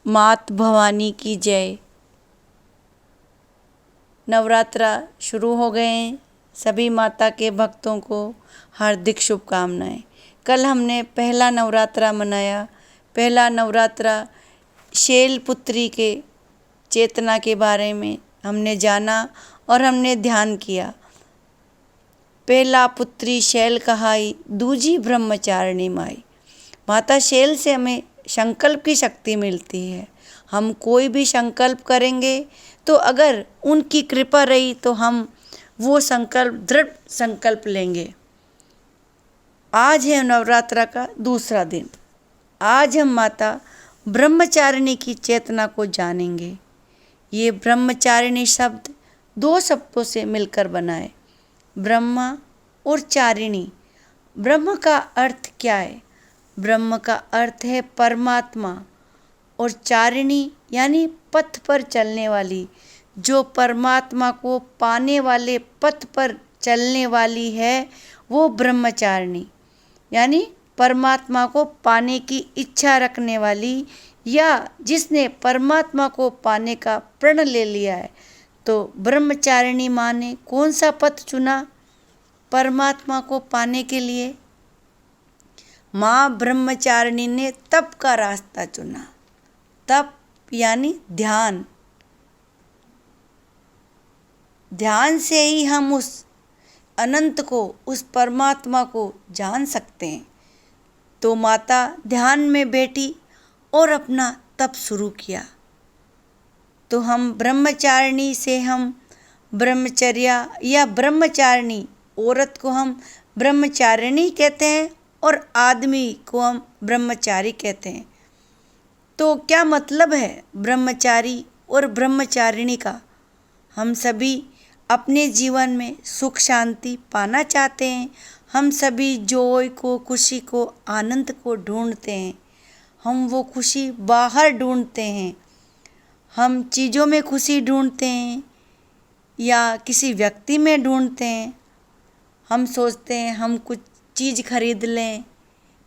मात भवानी की जय। नवरात्रा शुरू हो गए हैं। सभी माता के भक्तों को हार्दिक शुभकामनाएं। कल हमने पहला नवरात्रा मनाया। पहला नवरात्रा शैलपुत्री के चेतना के बारे में हमने जाना और हमने ध्यान किया। पहला पुत्री शैल कहाई, दूजी ब्रह्मचारिणी माई। माता शैल से हमें संकल्प की शक्ति मिलती है। हम कोई भी संकल्प करेंगे तो अगर उनकी कृपा रही तो हम वो संकल्प दृढ़ संकल्प लेंगे। आज है नवरात्रा का दूसरा दिन। आज हम माता ब्रह्मचारिणी की चेतना को जानेंगे। ये ब्रह्मचारिणी शब्द दो शब्दों से मिलकर बना है, ब्रह्मा और चारिणी। ब्रह्म का अर्थ क्या है? ब्रह्म का अर्थ है परमात्मा, और चारिणी यानी पथ पर चलने वाली, जो परमात्मा को पाने वाले पथ पर चलने वाली है वो ब्रह्मचारिणी। यानी परमात्मा को पाने की इच्छा रखने वाली, या जिसने परमात्मा को पाने का प्रण ले लिया है। तो ब्रह्मचारिणी माँ ने कौन सा पथ चुना परमात्मा को पाने के लिए? माँ ब्रह्मचारिणी ने तप का रास्ता चुना। तप यानी ध्यान। ध्यान से ही हम उस अनंत को, उस परमात्मा को जान सकते हैं। तो माता ध्यान में बैठी और अपना तप शुरू किया। तो हम ब्रह्मचारिणी से हम ब्रह्मचर्या या ब्रह्मचारिणी, औरत को हम ब्रह्मचारिणी कहते हैं और आदमी को हम ब्रह्मचारी कहते हैं। तो क्या मतलब है ब्रह्मचारी और ब्रह्मचारिणी का? हम सभी अपने जीवन में सुख शांति पाना चाहते हैं। हम सभी जॉय को, खुशी को, आनंद को ढूंढते हैं। हम वो खुशी बाहर ढूंढते हैं। हम चीज़ों में खुशी ढूंढते हैं या किसी व्यक्ति में ढूंढते हैं। हम सोचते हैं हम कुछ चीज़ खरीद लें,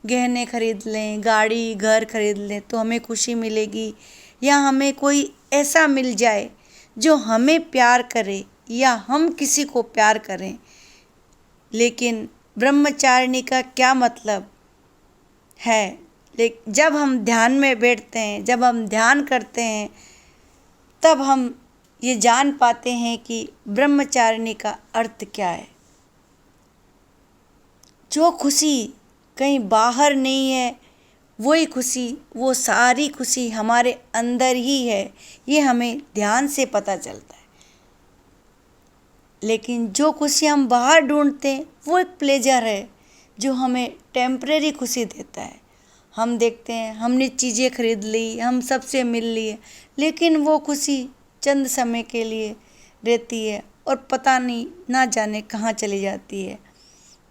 गहने खरीद लें, गाड़ी घर खरीद लें तो हमें खुशी मिलेगी, या हमें कोई ऐसा मिल जाए जो हमें प्यार करे या हम किसी को प्यार करें। लेकिन ब्रह्मचारिणी का क्या मतलब है? जब हम ध्यान में बैठते हैं, जब हम ध्यान करते हैं, तब हम ये जान पाते हैं कि ब्रह्मचारिणी का अर्थ क्या है। जो खुशी कहीं बाहर नहीं है, वही खुशी, वो सारी खुशी हमारे अंदर ही है। ये हमें ध्यान से पता चलता है। लेकिन जो खुशी हम बाहर ढूंढते हैं वो एक प्लेजर है जो हमें टेम्परेरी खुशी देता है। हम देखते हैं हमने चीज़ें खरीद ली, हम सबसे मिल लिए, लेकिन वो खुशी चंद समय के लिए रहती है और पता नहीं ना जाने कहाँ चली जाती है।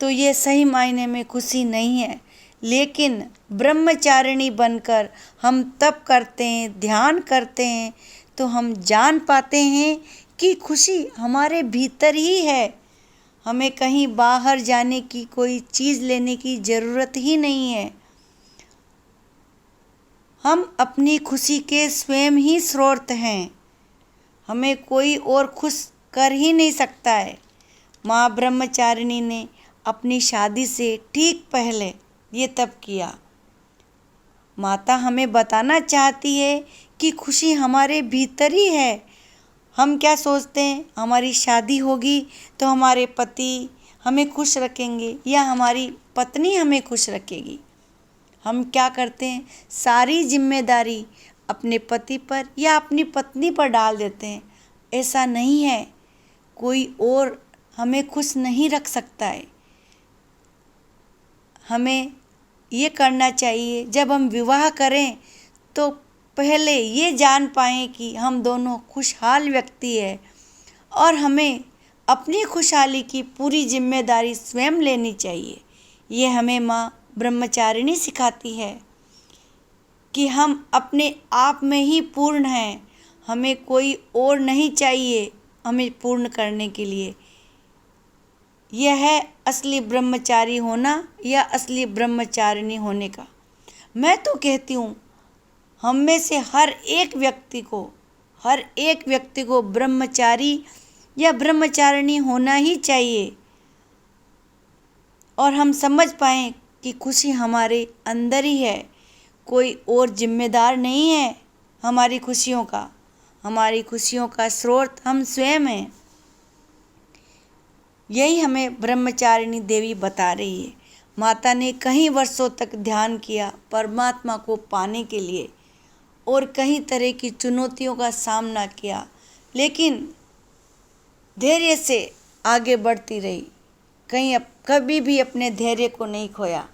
तो ये सही मायने में खुशी नहीं है। लेकिन ब्रह्मचारिणी बनकर हम तप करते हैं, ध्यान करते हैं, तो हम जान पाते हैं कि खुशी हमारे भीतर ही है। हमें कहीं बाहर जाने की, कोई चीज़ लेने की ज़रूरत ही नहीं है। हम अपनी खुशी के स्वयं ही स्रोत हैं। हमें कोई और खुश कर ही नहीं सकता है। माँ ब्रह्मचारिणी ने अपनी शादी से ठीक पहले ये तप किया। माता हमें बताना चाहती है कि खुशी हमारे भीतर ही है। हम क्या सोचते हैं हमारी शादी होगी तो हमारे पति हमें खुश रखेंगे या हमारी पत्नी हमें खुश रखेगी। हम क्या करते हैं, सारी जिम्मेदारी अपने पति पर या अपनी पत्नी पर डाल देते हैं। ऐसा नहीं है, कोई और हमें खुश नहीं रख सकता है। हमें ये करना चाहिए, जब हम विवाह करें तो पहले ये जान पाएँ कि हम दोनों खुशहाल व्यक्ति हैं और हमें अपनी खुशहाली की पूरी जिम्मेदारी स्वयं लेनी चाहिए। ये हमें माँ ब्रह्मचारिणी सिखाती है कि हम अपने आप में ही पूर्ण हैं। हमें कोई और नहीं चाहिए हमें पूर्ण करने के लिए। यह है असली ब्रह्मचारी होना या असली ब्रह्मचारिणी होने का। मैं तो कहती हूँ हम में से हर एक व्यक्ति को ब्रह्मचारी या ब्रह्मचारिणी होना ही चाहिए, और हम समझ पाएँ कि खुशी हमारे अंदर ही है। कोई और जिम्मेदार नहीं है हमारी खुशियों का स्रोत हम स्वयं हैं। यही हमें ब्रह्मचारिणी देवी बता रही है। माता ने कई वर्षों तक ध्यान किया परमात्मा को पाने के लिए, और कई तरह की चुनौतियों का सामना किया, लेकिन धैर्य से आगे बढ़ती रही। कभी भी अपने धैर्य को नहीं खोया।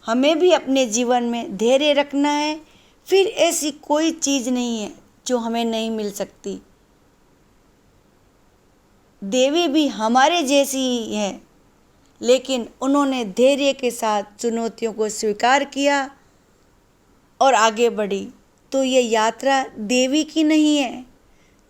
हमें भी अपने जीवन में धैर्य रखना है। फिर ऐसी कोई चीज़ नहीं है जो हमें नहीं मिल सकती। देवी भी हमारे जैसी ही है, लेकिन उन्होंने धैर्य के साथ चुनौतियों को स्वीकार किया और आगे बढ़ी। तो ये यात्रा देवी की नहीं है,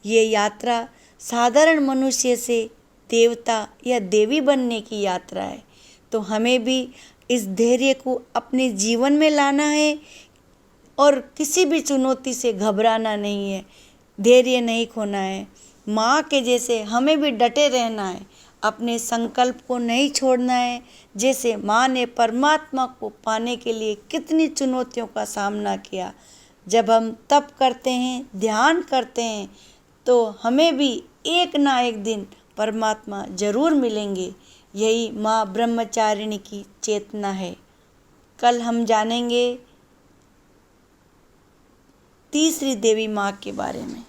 ये यात्रा साधारण मनुष्य से देवता या देवी बनने की यात्रा है। तो हमें भी इस धैर्य को अपने जीवन में लाना है और किसी भी चुनौती से घबराना नहीं है, धैर्य नहीं खोना है। माँ के जैसे हमें भी डटे रहना है, अपने संकल्प को नहीं छोड़ना है। जैसे माँ ने परमात्मा को पाने के लिए कितनी चुनौतियों का सामना किया। जब हम तप करते हैं, ध्यान करते हैं, तो हमें भी एक ना एक दिन परमात्मा जरूर मिलेंगे। यही माँ ब्रह्मचारिणी की चेतना है। कल हम जानेंगे तीसरी देवी माँ के बारे में।